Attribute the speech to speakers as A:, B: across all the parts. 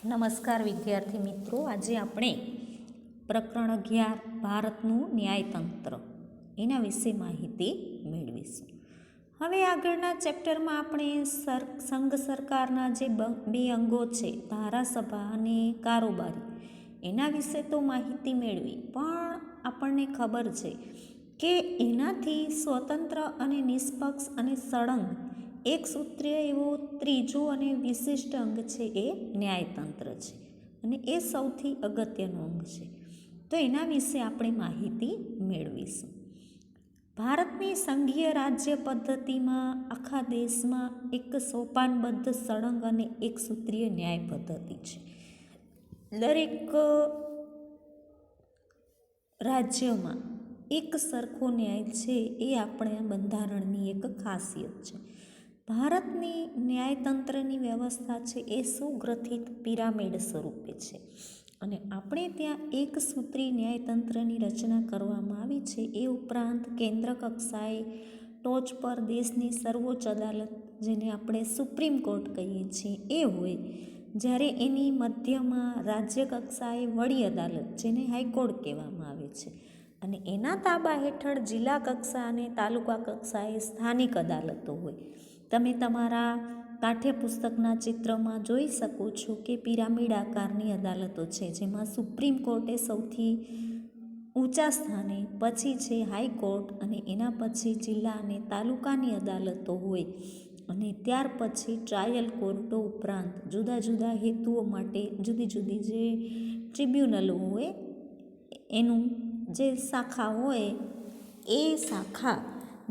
A: નમસ્કાર વિદ્યાર્થી મિત્રો, આજે આપણે પ્રકરણ 11 ભારતનું ન્યાયતંત્ર એના વિશે માહિતી મેળવીશું. હવે આગળના ચેપ્ટરમાં આપણે સંઘ સરકારના જે બે અંગો છે, ધારાસભા અને કારોબારી, એના વિશે તો માહિતી મેળવી, પણ આપણને ખબર છે કે એનાથી સ્વતંત્ર અને નિષ્પક્ષ અને સળંગ એક સૂત્રીય એવો ત્રીજો અને વિશિષ્ટ અંગ છે એ ન્યાયતંત્ર છે અને એ સૌથી અગત્યનું અંગ છે. તો એના વિશે આપણે માહિતી મેળવીશું. ભારતની સંઘીય રાજ્ય પદ્ધતિમાં આખા દેશમાં એક સોપાનબદ્ધ સળંગ અને એક સૂત્રીય ન્યાય પદ્ધતિ છે. દરેક રાજ્યમાં એક સરખો ન્યાય છે એ આપણા બંધારણની એક ખાસિયત છે. ભારતની ન્યાયતંત્રની વ્યવસ્થા છે એ સુગ્રથિત પિરામિડ સ્વરૂપે છે અને આપણે ત્યાં એક સૂત્રી ન્યાયતંત્રની રચના કરવામાં આવી છે. એ ઉપરાંત કેન્દ્ર કક્ષાએ ટોચ પર દેશની સર્વોચ્ચ અદાલત, જેને આપણે સુપ્રીમ કોર્ટ કહીએ છીએ, એ હોય, જ્યારે એની મધ્યમાં રાજ્ય કક્ષાએ વડી અદાલત, જેને હાઈકોર્ટ કહેવામાં આવે છે, અને એના તાબા હેઠળ જિલ્લા કક્ષા અને તાલુકા કક્ષાએ સ્થાનિક અદાલતો હોય. તમે તમારા પાઠ્યપુસ્તકના ચિત્રમાં જોઈ શકો છો કે પિરામિડ આકારની અદાલતો છે, જેમાં સુપ્રીમ કોર્ટે સૌથી ઊંચા સ્થાને, પછી છે હાઈકોર્ટ, અને એના પછી જિલ્લા અને તાલુકાની અદાલતો હોય, અને ત્યાર પછી ટ્રાયલ કોર્ટો ઉપરાંત જુદા જુદા હેતુઓ માટે જુદી જુદી જે ટ્રિબ્યુનલો હોય, એનું જે શાખા હોય, એ શાખા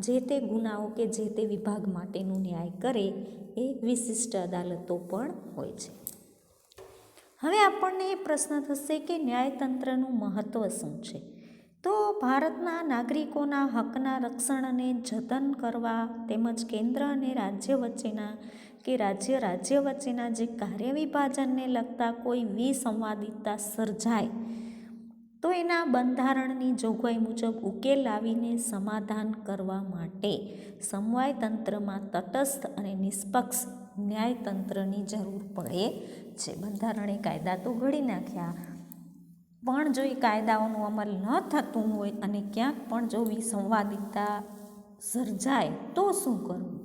A: જે તે ગુનાઓ કે જે તે વિભાગ માટેનું ન્યાય કરે એ વિશિષ્ટ અદાલતો પણ હોય છે. હવે આપણને એ પ્રશ્ન થશે કે ન્યાયતંત્રનું મહત્ત્વ શું છે? તો ભારતના નાગરિકોના હકના રક્ષણ અને જતન કરવા, તેમજ કેન્દ્ર અને રાજ્ય વચ્ચેના કે રાજ્ય વચ્ચેના જે કાર્ય વિભાજનને લગતા કોઈ વિસંવાદિતા સર્જાય તો એના બંધારણની જોગવાઈ મુજબ ઉકેલ લાવીને સમાધાન કરવા માટે સમવાયતંત્રમાં તટસ્થ અને નિષ્પક્ષ ન્યાયતંત્રની જરૂર પડે છે. બંધારણે કાયદા તો ઘડી નાખ્યા, પણ જો એ કાયદાઓનું અમલ ન થતું હોય અને ક્યાંક પણ જો વિસંવાદિતા સર્જાય તો શું કરવું?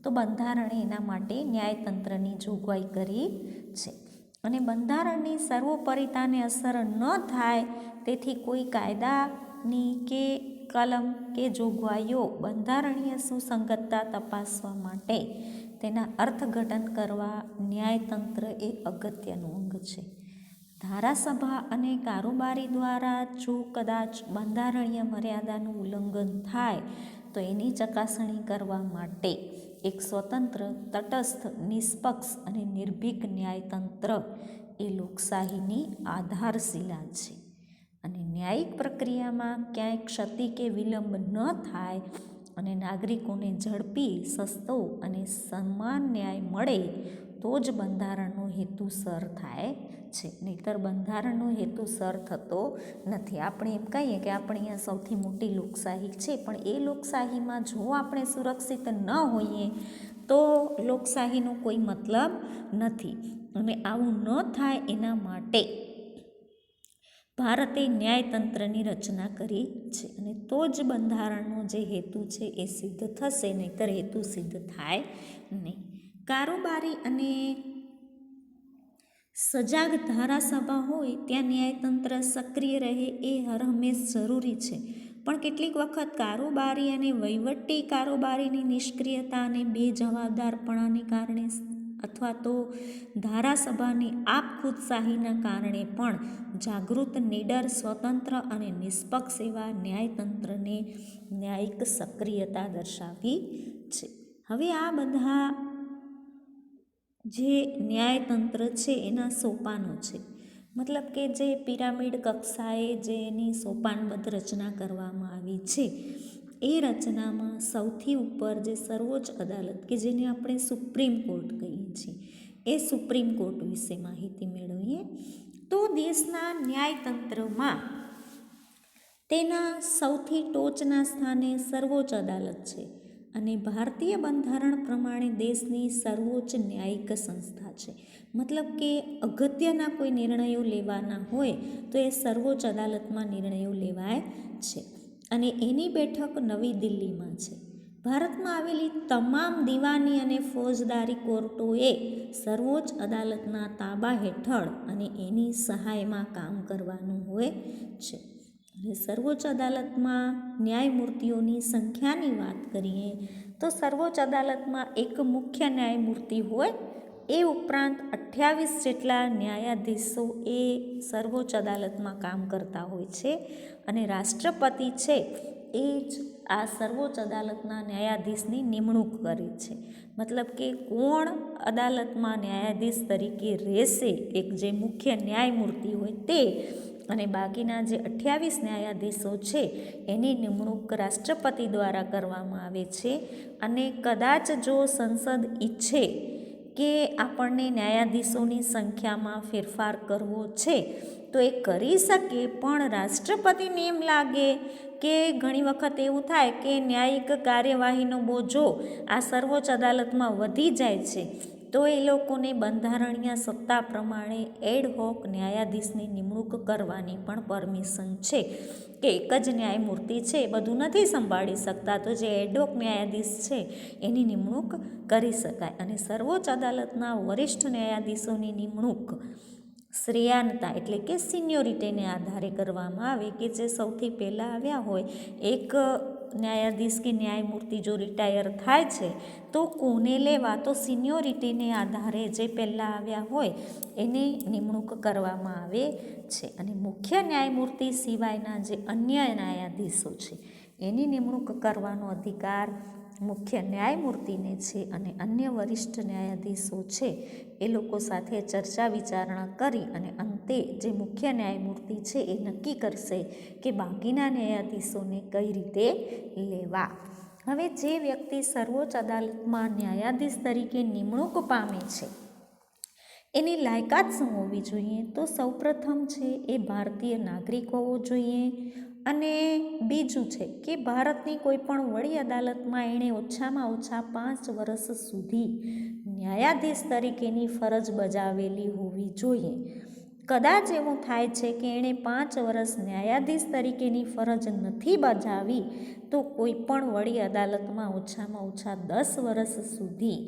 A: તો બંધારણે એના માટે ન્યાયતંત્રની જોગવાઈ કરી છે. અને બંધારણની સર્વોપરિતાને અસર ન થાય તેથી કોઈ કાયદાની કે કલમ કે જોગવાઈઓ બંધારણીય સુસંગતતા તપાસવા માટે તેના અર્થઘટન કરવા ન્યાયતંત્ર એ અગત્યનું અંગ છે. ધારાસભા અને કારોબારી દ્વારા જો કદાચ બંધારણીય મર્યાદાનું ઉલ્લંઘન થાય તો એની ચકાસણી કરવા માટે એક સ્વતંત્ર, તટસ્થ, નિષ્પક્ષ અને નિર્ભીક ન્યાયતંત્ર એ લોકશાહીની આધારશિલા છે. અને ન્યાયિક પ્રક્રિયામાં ક્યાંય ક્ષતિ કે વિલંબ ન થાય અને નાગરિકોને ઝડપી, સસ્તો અને સમાન ન્યાય મળે તો જ બંધારણનો હેતુ સર થાય છે, નહીંતર બંધારણનો હેતુ સર થતો નથી. આપણે એમ કહીએ કે આપણે અહીંયા સૌથી મોટી લોકશાહી છે, પણ એ લોકશાહીમાં જો આપણે સુરક્ષિત ન હોઈએ તો લોકશાહીનો કોઈ મતલબ નથી. અને આવું ન થાય એના માટે ભારતે ન્યાયતંત્રની રચના કરી છે, અને તો જ બંધારણનો જે હેતુ છે એ સિદ્ધ થશે, નહીંતર હેતુ સિદ્ધ થાય નહીં. કારોબારી અને સજાગ ધારાસભા હોય ત્યાં ન્યાયતંત્ર સક્રિય રહે એ હરહંમેશ જરૂરી છે, પણ કેટલીક વખત કારોબારી અને વહીવટી કારોબારીની નિષ્ક્રિયતા અને બેજવાબદારપણાને કારણે અથવા તો ધારાસભાની આપખુદશાહીના કારણે પણ જાગૃત, નીડર, સ્વતંત્ર અને નિષ્પક્ષ એવા ન્યાયતંત્રને ન્યાયિક સક્રિયતા દર્શાવી છે. હવે આ બધા જે ન્યાયતંત્ર છે એના સોપાનો છે, મતલબ કે જે પિરામિડ કક્ષાએ જેની સોપાનબદ્ધ રચના કરવામાં આવી છે, એ રચનામાં સૌથી ઉપર જે સર્વોચ્ચ અદાલત કે જેને આપણે સુપ્રીમ કોર્ટ કહીએ છીએ, એ સુપ્રીમ કોર્ટ વિશે માહિતી મેળવીએ તો દેશના ન્યાયતંત્રમાં તેના સૌથી ટોચના સ્થાને સર્વોચ્ચ અદાલત છે. અને ભારતીય બંધારણ પ્રમાણે દેશની સર્વોચ્ચ ન્યાયિક સંસ્થા છે. મતલબ કે અગત્યના કોઈ નિર્ણયો લેવાના હોય તો એ સર્વોચ્ચ અદાલતમાં નિર્ણયો લેવાય છે અને એની બેઠક નવી દિલ્હીમાં છે. ભારતમાં આવેલી તમામ દિવાની અને ફોજદારી કોર્ટોએ સર્વોચ્ચ અદાલતના તાબા હેઠળ અને એની સહાયમાં કામ કરવાનું હોય છે. અને સર્વોચ્ચ અદાલતમાં ન્યાયમૂર્તિઓની સંખ્યાની વાત કરીએ તો સર્વોચ્ચ અદાલતમાં એક મુખ્ય ન્યાયમૂર્તિ હોય એ ઉપરાંત 28 જેટલા ન્યાયાધીશો એ સર્વોચ્ચ અદાલતમાં કામ કરતા હોય છે અને રાષ્ટ્રપતિ છે એ જ આ સર્વોચ્ચ અદાલતના ન્યાયાધીશની નિમણૂક કરે છે. મતલબ કે કોણ અદાલતમાં ન્યાયાધીશ તરીકે રહેશે, એક જે મુખ્ય ન્યાયમૂર્તિ હોય તે, અને બાકીના જે 28 ન્યાયાધીશો છે એની નિમણૂક રાષ્ટ્રપતિ દ્વારા કરવામાં આવે છે. અને કદાચ જો સંસદ ઈચ્છે કે આપણને ન્યાયાધીશોની સંખ્યામાં ફેરફાર કરવો છે તો એ કરી શકે, પણ રાષ્ટ્રપતિને એમ લાગે કે ઘણી વખત એવું થાય કે ન્યાયિક કાર્યવાહીનો બોજો આ સર્વોચ્ચ અદાલતમાં વધી જાય છે તો એ લોકોને બંધારણીય સત્તા પ્રમાણે એડહોક ન્યાયાધીશની નિમણૂક કરવાની પણ પરમિશન છે કે એક જ ન્યાયમૂર્તિ છે એ બધું નથી સંભાળી શકતા, તો જે એડહોક ન્યાયાધીશ છે એની નિમણૂક કરી શકાય. અને સર્વોચ્ચ અદાલતના વરિષ્ઠ ન્યાયાધીશોની નિમણૂક શ્રેયાનતા એટલે કે સિનિયોરિટીને આધારે કરવામાં આવે કે જે સૌથી પહેલાં આવ્યા હોય એક ન્યાયાધીશ કે ન્યાયમૂર્તિ જો રિટાયર થાય છે તો કોને લેવા, તો સિનિયોરિટીને આધારે જે પહેલાં આવ્યા હોય એની નિમણૂક કરવામાં આવે છે. અને મુખ્ય ન્યાયમૂર્તિ સિવાયના જે અન્ય ન્યાયાધીશો છે એની નિમણૂક કરવાનો અધિકાર મુખ્ય ન્યાયમૂર્તિને છે. અને અન્ય વરિષ્ઠ ન્યાયાધીશો છે એ લોકો સાથે ચર્ચા વિચારણા કરી અને અંતે જે મુખ્ય ન્યાયમૂર્તિ છે એ નક્કી કરશે કે બાકીના ન્યાયાધીશોને કઈ રીતે લેવા. હવે જે વ્યક્તિ સર્વોચ્ચ અદાલતમાં ન્યાયાધીશ તરીકે નિમણૂક પામે છે એની લાયકાત શું હોવી જોઈએ, તો સૌપ્રથમ છે એ ભારતીય નાગરિક હોવો જોઈએ. અને બીજું છે કે ભારતની કોઈ પણ વડી અદાલતમાં એણે ઓછામાં ઓછા 5 વર્ષ સુધી ન્યાયાધીશ તરીકેની ફરજ બજાવેલી હોવી જોઈએ. કદાચ એવું થાય છે કે એણે 5 વર્ષ ન્યાયાધીશ તરીકેની ફરજ નથી બજાવી તો કોઈ પણ વડી અદાલતમાં ઓછામાં ઓછા 10 વર્ષ સુધી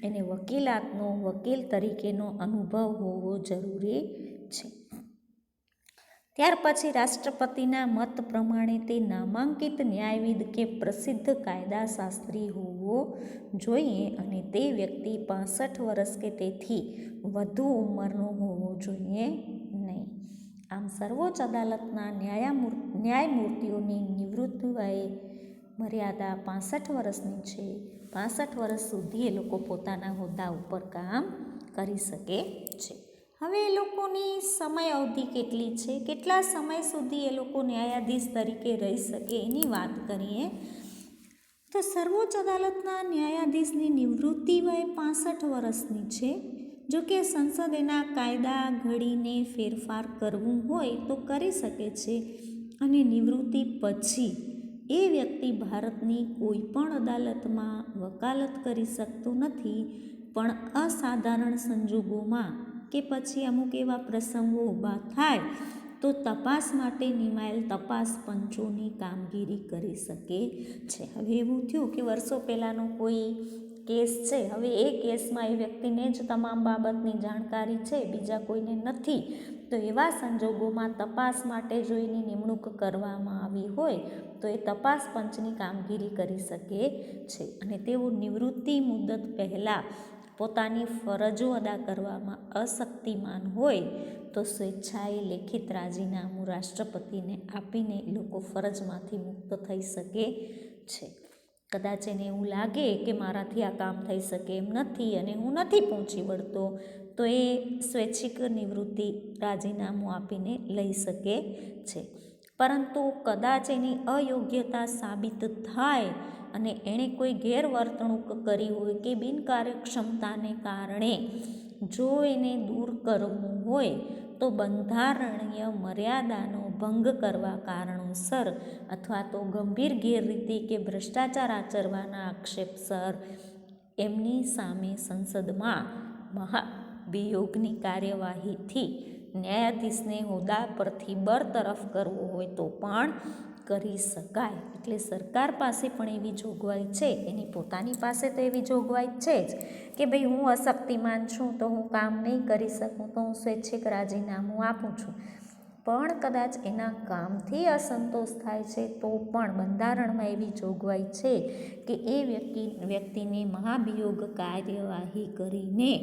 A: એને વકીલ તરીકેનો અનુભવ હોવો જરૂરી છે. ત્યાર પછી રાષ્ટ્રપતિના મત પ્રમાણે તે નામાંકિત ન્યાયવિદ કે પ્રસિદ્ધ કાયદાશાસ્ત્રી હોવો જોઈએ અને તે વ્યક્તિ 65 વર્ષ કે તેથી વધુ ઉંમરનો હોવો જોઈએ નહીં. આમ સર્વોચ્ચ અદાલતના ન્યાયમૂર્તિઓની નિવૃત્તિ વય મર્યાદા 65 વર્ષની છે. 65 વર્ષ સુધી એ લોકો પોતાના હોદ્દા ઉપર કામ કરી શકે છે. હવે એ લોકોની સમય અવધિ કેટલી છે, કેટલા સમય સુધી એ લોકો ન્યાયાધીશ તરીકે રહી શકે એની વાત કરીએ તો સર્વોચ્ચ અદાલતના ન્યાયાધીશની નિવૃત્તિ વય 65 વર્ષની છે. જો કે સંસદ એના કાયદા ઘડીને ફેરફાર કરવું હોય તો કરી શકે છે અને નિવૃત્તિ પછી એ વ્યક્તિ ભારતની કોઈ પણ અદાલતમાં વકાલત કરી શકતો નથી. પણ અસાધારણ સંજોગોમાં કે પછી અમુક એવા પ્રસંગો ઊભા થાય તો તપાસ માટે નિમાયેલ તપાસ પંચોની કામગીરી કરી શકે છે. હવે એવું થયું કે વર્ષો પહેલાંનો કોઈ કેસ છે, હવે એ કેસમાં એ વ્યક્તિને જ તમામ બાબતની જાણકારી છે, બીજા કોઈને નથી, તો એવા સંજોગોમાં તપાસ માટે જો એની નિમણૂક કરવામાં આવી હોય તો એ તપાસ પંચની કામગીરી કરી શકે છે. અને તેઓ નિવૃત્તિ મુદત પહેલાં પોતાની ફરજો અદા કરવામાં અશક્તિમાન હોય તો સ્વેચ્છાએ લેખિત રાજીનામું રાષ્ટ્રપતિને આપીને લોકો ફરજમાંથી મુક્ત થઈ શકે છે. કદાચ એને એવું લાગે કે મારાથી આ કામ થઈ શકે એમ નથી અને હું નથી પહોંચી વળતો તો એ સ્વૈચ્છિક નિવૃત્તિ રાજીનામું આપીને લઈ શકે છે. પરંતુ કદાચ એની અયોગ્યતા સાબિત થાય અને એણે કોઈ ગેરવર્તણૂક કરી હોય કે બિનકાર્યક્ષમતાને કારણે જો એને દૂર કરવું હોય તો બંધારણીય મર્યાદાનો ભંગ કરવા કારણોસર અથવા તો ગંભીર ગેરરીતિ કે ભ્રષ્ટાચાર આચરવાના આક્ષેપસર એમની સામે સંસદમાં મહાભિયોગની કાર્યવાહીથી ન્યાયાધીશને હોદ્દા પરથી બરતરફ કરવો હોય તો પણ કરી શકાય. એટલે સરકાર પાસે પણ એવી જોગવાઈ છે, એની પોતાની પાસે તો એવી જોગવાઈ છે જ કે ભાઈ હું અશક્તિમાન છું તો હું કામ નહીં કરી શકું તો હું સ્વૈચ્છિક રાજીનામું આપું છું. પણ કદાચ એના કામથી અસંતોષ થાય છે તો પણ બંધારણમાં એવી જોગવાઈ છે કે એ વ્યક્તિને મહાભિયોગ કાર્યવાહી કરીને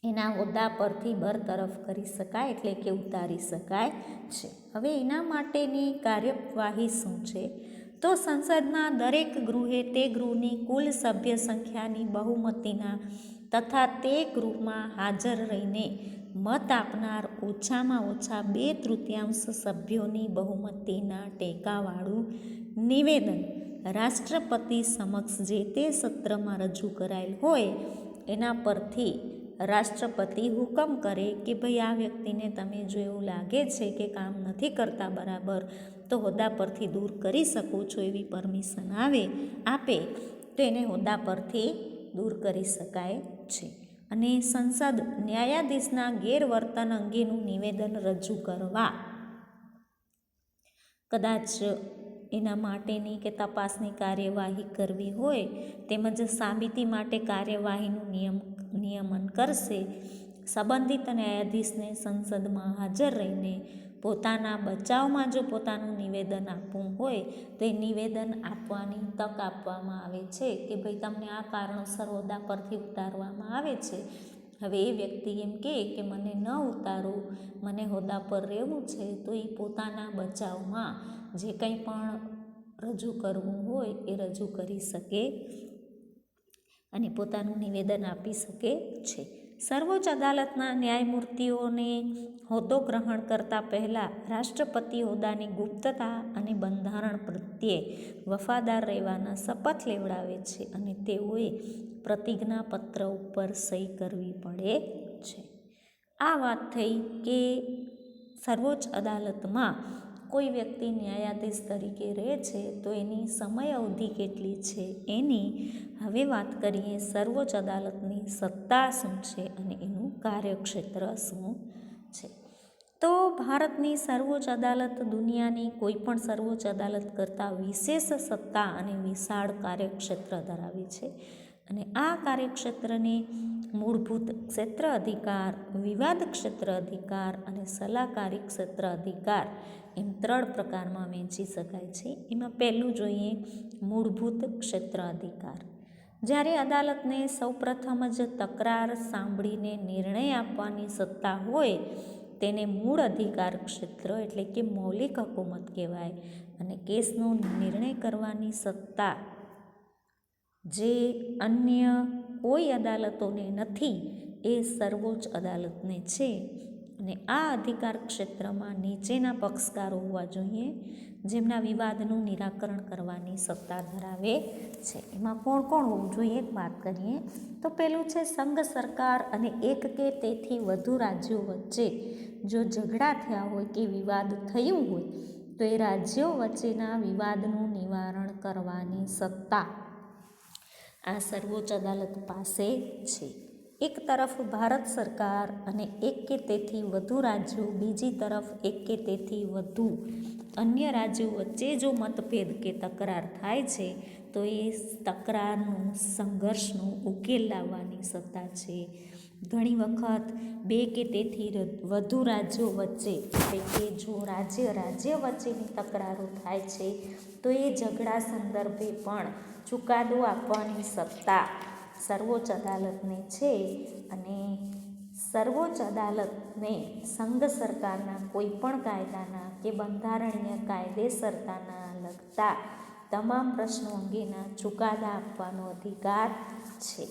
A: એના હોદ્દા પરથી બરતરફ કરી શકાય, એટલે કે ઉતારી શકાય છે. હવે એના માટેની કાર્યવાહી શું છે? તો સંસદના દરેક ગૃહે તે ગૃહની કુલ સભ્ય સંખ્યાની બહુમતીના તથા તે ગૃહમાં હાજર રહીને મત આપનાર ઓછામાં ઓછા 2/3 સભ્યોની બહુમતીના ટેકાવાળું નિવેદન રાષ્ટ્રપતિ સમક્ષ જે તે સત્રમાં રજૂ કરાયેલ હોય એના પરથી રાષ્ટ્રપતિ હુકમ કરે કે ભાઈ આ વ્યક્તિને તમે જો એવું લાગે છે કે કામ નથી કરતા બરાબર તો હોદ્દા પરથી દૂર કરી શકો છો, એવી પરમિશન આપે તો એને હોદ્દા પરથી દૂર કરી શકાય છે. અને સંસદ ન્યાયાધીશના ગેરવર્તન અંગેનું નિવેદન રજૂ કરવા, કદાચ એના માટેની કે તપાસની કાર્યવાહી કરવી હોય તેમજ સાબિતી માટે કાર્યવાહીનું નિયમન કરશે. સંબંધિત ન્યાયાધીશને સંસદમાં હાજર રહીને પોતાના બચાવમાં જો પોતાનું નિવેદન આપવું હોય તો એ નિવેદન આપવાની તક આપવામાં આવે છે કે ભાઈ તમને આ કારણોસર હોદ્દા પરથી ઉતારવામાં આવે છે. હવે એ વ્યક્તિ એમ કે મને ન ઉતારો, મને હોદ્દા પર રહેવું છે, તો એ પોતાના બચાવમાં જે કંઈ પણ રજૂ કરવું હોય એ રજૂ કરી શકે અને પોતાનું નિવેદન આપી શકે છે. સર્વોચ્ચ અદાલતના ન્યાયમૂર્તિઓને હોદ્દો ગ્રહણ કરતાં પહેલાં રાષ્ટ્રપતિ હોદ્દાની ગુપ્તતા અને બંધારણ પ્રત્યે વફાદાર રહેવાના શપથ લેવડાવે છે અને તેઓએ પ્રતિજ્ઞાપત્ર ઉપર સહી કરવી પડે છે. આ વાત થઈ કે સર્વોચ્ચ અદાલતમાં કોઈ વ્યક્તિ ન્યાયાધીશ તરીકે રહે છે તો એની સમય અવધિ કેટલી છે એની. હવે વાત કરીએ સર્વોચ્ચ અદાલતની સત્તા શું છે અને એનું કાર્યક્ષેત્ર શું છે. તો ભારતની સર્વોચ્ચ અદાલત દુનિયાની કોઈ પણ સર્વોચ્ચ અદાલત કરતાં વિશેષ સત્તા અને વિશાળ કાર્યક્ષેત્ર ધરાવે છે. અને આ કાર્યક્ષેત્રને મૂળભૂત ક્ષેત્ર અધિકાર, વિવાદ ક્ષેત્ર અધિકાર અને સલાહકારી ક્ષેત્ર અધિકાર એમ 3 પ્રકારમાં વહેંચી શકાય છે. એમાં પહેલું જોઈએ મૂળભૂત ક્ષેત્ર અધિકાર. જ્યારે અદાલતને સૌપ્રથમ જ તકરાર સાંભળીને નિર્ણય આપવાની સત્તા હોય તેને મૂળ અધિકાર ક્ષેત્ર એટલે કે મૌલિક હકુમત કહેવાય. અને કેસનો નિર્ણય કરવાની સત્તા જે અન્ય કોઈ અદાલતોને નથી એ સર્વોચ્ચ અદાલતને છે. અને આ અધિકાર ક્ષેત્રમાં નીચેના પક્ષકારો હોવા જોઈએ જેમના વિવાદનું નિરાકરણ કરવાની સત્તા ધરાવે છે. એમાં કોણ કોણ હોવું જોઈએ વાત કરીએ તો પહેલું છે સંઘ સરકાર અને એક કે તેથી વધુ રાજ્યો વચ્ચે જો ઝઘડા થયા હોય કે વિવાદ થયું હોય તો એ રાજ્યો વચ્ચેના વિવાદનું નિવારણ કરવાની સત્તા આ સર્વોચ્ચ અદાલત પાસે છે. એક તરફ ભારત સરકાર અને એક કે તેથી વધુ રાજ્યો, બીજી તરફ એક કે તેથી વધુ અન્ય રાજ્યો વચ્ચે જો મતભેદ કે તકરાર થાય છે તો એ તકરારનું સંઘર્ષનું ઉકેલ લાવવાની સત્તા છે. ઘણી વખત 2 કે તેથી વધુ રાજ્યો વચ્ચે એટલે કે જો રાજ્ય વચ્ચેની તકરારો થાય છે તો એ ઝઘડા સંદર્ભે પણ ચુકાદો આપવાની સત્તા સર્વોચ્ચ અદાલતને છે. અને સર્વોચ્ચ અદાલતને સંઘ સરકારના કોઈ પણ કાયદાના કે બંધારણીય કાયદેસરતાના લગતા તમામ પ્રશ્નો અંગેના ચુકાદા આપવાનો અધિકાર છે.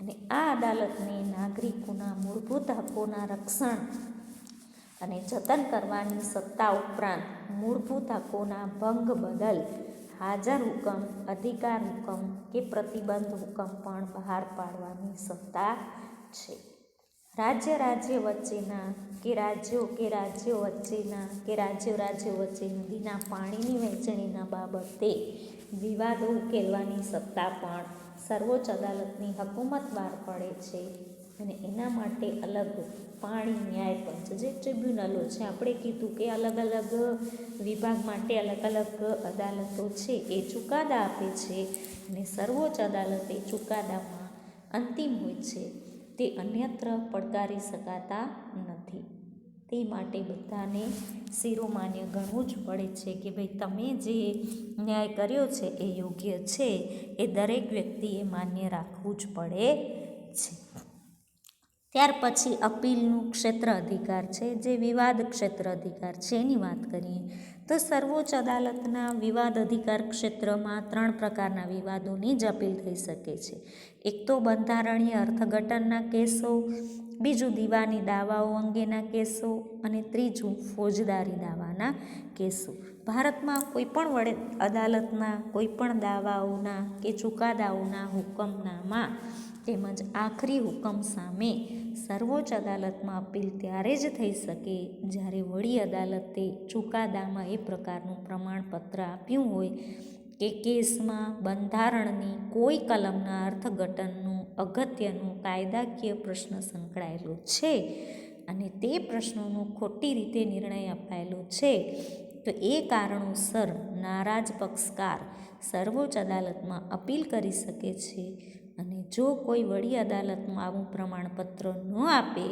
A: અને આ અદાલતને નાગરિકોના મૂળભૂત હકોના રક્ષણ અને જતન કરવાની સત્તા ઉપરાંત મૂળભૂત હકોના ભંગ બદલ હાજર હુકમ, અધિકાર હુકમ કે પ્રતિબંધ હુકમ પણ બહાર પાડવાની સત્તા છે. રાજ્ય વચ્ચેના કે રાજ્યો વચ્ચેના કે રાજ્યો વચ્ચે નદીના પાણીની વહેંચણીના બાબતે વિવાદો ઉકેલવાની સત્તા પણ સર્વોચ્ચ અદાલતની હકુમત બહાર પડે છે. અને એના માટે અલગ પાણી ન્યાય પંચ જે ટ્રિબ્યુનલો છે, આપણે કીધું કે અલગ અલગ વિભાગ માટે અલગ અલગ અદાલતો છે એ ચુકાદા આપે છે. અને સર્વોચ્ચ અદાલત એ ચુકાદામાં અંતિમ હોય છે, તે અન્યત્ર પડકારી શકાતા નથી. તે માટે બધાને શિરોમાન્ય ગણવું જ પડે છે કે ભાઈ તમે જે ન્યાય કર્યો છે એ યોગ્ય છે, એ દરેક વ્યક્તિએ માન્ય રાખવું જ પડે છે. ત્યાર પછી અપીલનું ક્ષેત્ર અધિકાર છે, જે વિવાદ ક્ષેત્ર અધિકાર છે એની વાત કરીએ તો સર્વોચ્ચ અદાલતના વિવાદ અધિકાર ક્ષેત્રમાં 3 પ્રકારના વિવાદોની જ અપીલ થઈ શકે છે. એક તો બંધારણીય અર્થઘટનના કેસો, બીજું દીવાની દાવાઓ અંગેના કેસો અને ત્રીજું ફોજદારી દાવાના કેસો. ભારતમાં કોઈપણ વડે અદાલતના કોઈપણ દાવાઓના કે ચુકાદાઓના હુકમનામા તેમજ આખરી હુકમ સામે સર્વોચ્ચ અદાલતમાં અપીલ ત્યારે જ થઈ શકે જ્યારે વડી અદાલતે ચુકાદામાં એ પ્રકારનું પ્રમાણપત્ર આપ્યું હોય કે કેસમાં બંધારણની કોઈ કલમના અર્થઘટનનું અગત્યનું કાયદાકીય પ્રશ્ન સંકળાયેલો છે અને તે પ્રશ્નોનો ખોટી રીતે નિર્ણય અપાયેલો છે, તો એ કારણોસર નારાજ પક્ષકાર સર્વોચ્ચ અદાલતમાં અપીલ કરી શકે છે. અને જો કોઈ વડી અદાલતનું આવું પ્રમાણપત્ર ન આપે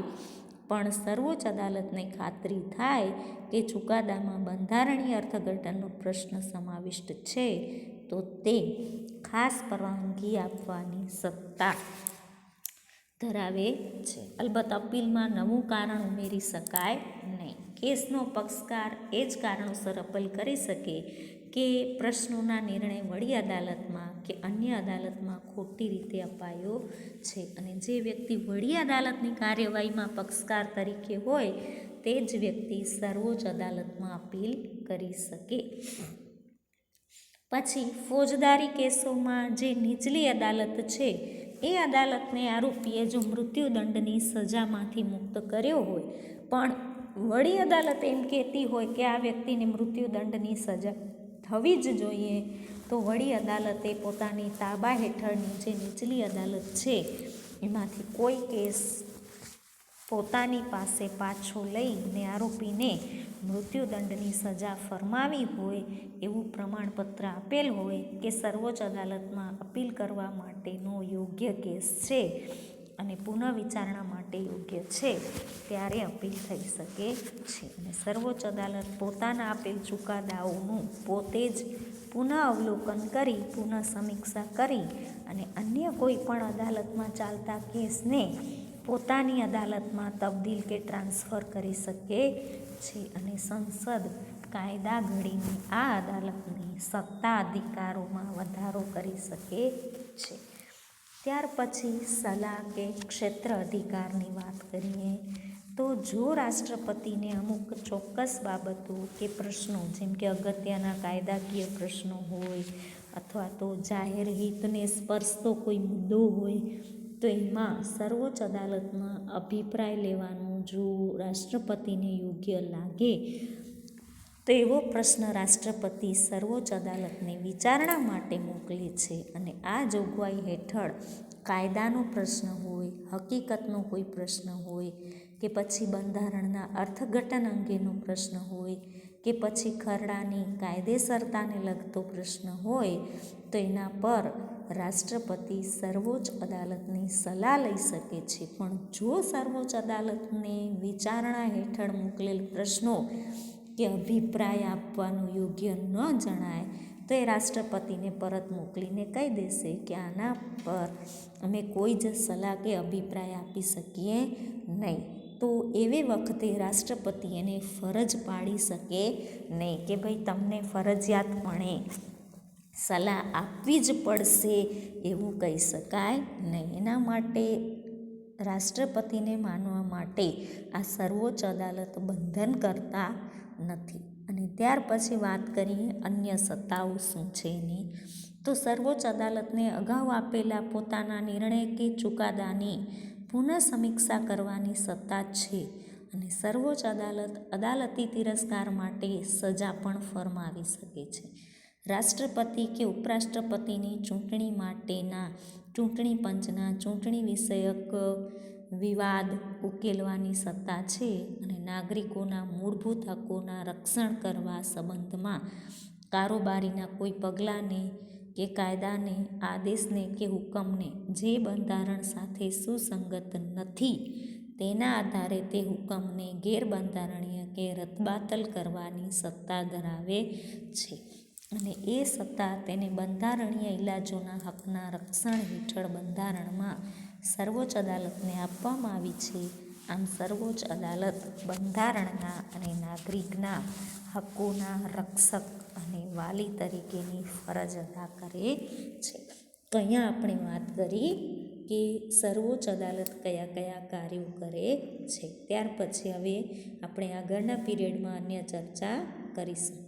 A: પણ સર્વોચ્ચ અદાલતને ખાતરી થાય કે ચુકાદામાં બંધારણીય અર્થઘટનનો પ્રશ્ન સમાવિષ્ટ છે, તો તે ખાસ પરવાનગી આપવાની સત્તા ધરાવે છે. અલબત્ત અપીલમાં નવું કારણ ઉમેરી શકાય નહીં. કેસનો પક્ષકાર એ જ કારણોસર અપીલ કરી શકે કે પ્રશ્નોના નિર્ણય વડી અદાલતમાં કે અન્ય અદાલતમાં ખોટી રીતે અપાયો છે. અને જે વ્યક્તિ વડી અદાલતની કાર્યવાહીમાં પક્ષકાર તરીકે હોય તે જ વ્યક્તિ સર્વોચ્ચ અદાલતમાં અપીલ કરી શકે. પછી ફોજદારી કેસોમાં જે નીચલી અદાલત છે એ અદાલતને આરોપીએ જો મૃત્યુદંડની સજામાંથી મુક્ત કર્યો હોય પણ વડી અદાલત એમ કહેતી હોય કે આ વ્યક્તિને મૃત્યુદંડની સજા થવી જ જોઈએ, તો વડી અદાલતે પોતાની તાબા હેઠળની જે નીચલી અદાલત છે એમાંથી કોઈ કેસ પોતાની પાસે પાછો લઈને આરોપીને મૃત્યુદંડની સજા ફરમાવી હોય એવું પ્રમાણપત્ર આપેલ હોય કે સર્વોચ્ચ અદાલતમાં અપીલ કરવા માટેનો યોગ્ય કેસ છે અને પુનઃવિચારણા માટે યોગ્ય છે, ત્યારે અપીલ થઈ શકે છે. અને સર્વોચ્ચ અદાલત પોતાના આપેલ ચુકાદાઓનું પોતે જ પુનઃ અવલોકન કરી, પુનઃ સમીક્ષા કરી અને અન્ય કોઈ પણ અદાલતમાં ચાલતા કેસને પોતાની અદાલતમાં તબદીલ કે ટ્રાન્સફર કરી શકે છે. અને સંસદ કાયદા ઘડીને આ અદાલતની સત્તા અધિકારોમાં વધારો કરી શકે છે. ત્યાર પછી સલાહ કે ક્ષેત્ર અધિકારની વાત કરીએ તો જો રાષ્ટ્રપતિને અમુક ચોક્કસ બાબતો કે પ્રશ્નો, જેમ કે અગત્યના કાયદાકીય પ્રશ્નો હોય અથવા તો જાહેર હિતને સ્પર્શતો કોઈ મુદ્દો હોય તો એમાં સર્વોચ્ચ અદાલતમાં અભિપ્રાય લેવાનું જો રાષ્ટ્રપતિને યોગ્ય લાગે તો એવો પ્રશ્ન રાષ્ટ્રપતિ સર્વોચ્ચ અદાલતને વિચારણા માટે મોકલે છે. અને આ જોગવાઈ હેઠળ કાયદાનો પ્રશ્ન હોય, હકીકતનો કોઈ પ્રશ્ન હોય કે પછી બંધારણના અર્થઘટન અંગેનો પ્રશ્ન હોય કે પછી ખરડાની કાયદેસરતાને લગતો પ્રશ્ન હોય તો એના પર રાષ્ટ્રપતિ સર્વોચ્ચ અદાલતની સલાહ લઈ શકે છે. પણ જો સર્વોચ્ચ અદાલતને વિચારણા હેઠળ મોકલેલ પ્રશ્નો કે અભિપ્રાય આપવાનું યોગ્ય ન જણાય તો એ રાષ્ટ્રપતિને પરત મોકલીને કહી દેશે કે આના પર અમે કોઈ જ સલાહ કે અભિપ્રાય આપી શકીએ નહીં. તો એવી વખતે રાષ્ટ્રપતિ એને ફરજ પાડી શકે નહીં કે ભાઈ તમને ફરજિયાતપણે સલાહ આપવી જ પડશે એવું કહી શકાય નહીં. એના માટે રાષ્ટ્રપતિને માનવા માટે આ સર્વોચ્ચ અદાલત બંધન કરતા નથી. અને ત્યાર પછી વાત કરીએ અન્ય સત્તાઓ શું છે એની, તો સર્વોચ્ચ અદાલતને અગાઉ આપેલા પોતાના નિર્ણય કે ચુકાદાની પુનઃ સમીક્ષા કરવાની સત્તા છે અને સર્વોચ્ચ અદાલત અદાલતી તિરસ્કાર માટે સજા પણ ફરમાવી શકે છે. રાષ્ટ્રપતિ કે ઉપરાષ્ટ્રપતિની ચૂંટણી માટેના ચૂંટણી પંચના ચૂંટણી વિષયક વિવાદ ઉકેલવાની સત્તા છે અને નાગરિકોના મૂળભૂત હકોના રક્ષણ કરવા સંબંધમાં કારોબારીના કોઈ પગલાંને કે કાયદાને, આદેશને કે હુકમને જે બંધારણ સાથે સુસંગત નથી તેના આધારે તે હુકમને ગેરબંધારણીય કે રદબાતલ કરવાની સત્તા ધરાવે છે અને એ સત્તા તેને બંધારણીય ઇલાજોના હકના રક્ષણ હેઠળ બંધારણમાં સર્વોચ્ચ અદાલતને આપવામાં આવી છે. આમ સર્વોચ્ચ અદાલત બંધારણના અને નાગરિકના હકોના રક્ષક અને વાલી તરીકેની ફરજ અદા કરે છે. તો અહીંયા આપણે વાત કરી કે સર્વોચ્ચ અદાલત કયા કયા કાર્યો કરે છે. ત્યાર પછી હવે આપણે આગળના પીરિયડમાં અન્ય ચર્ચા કરીશું.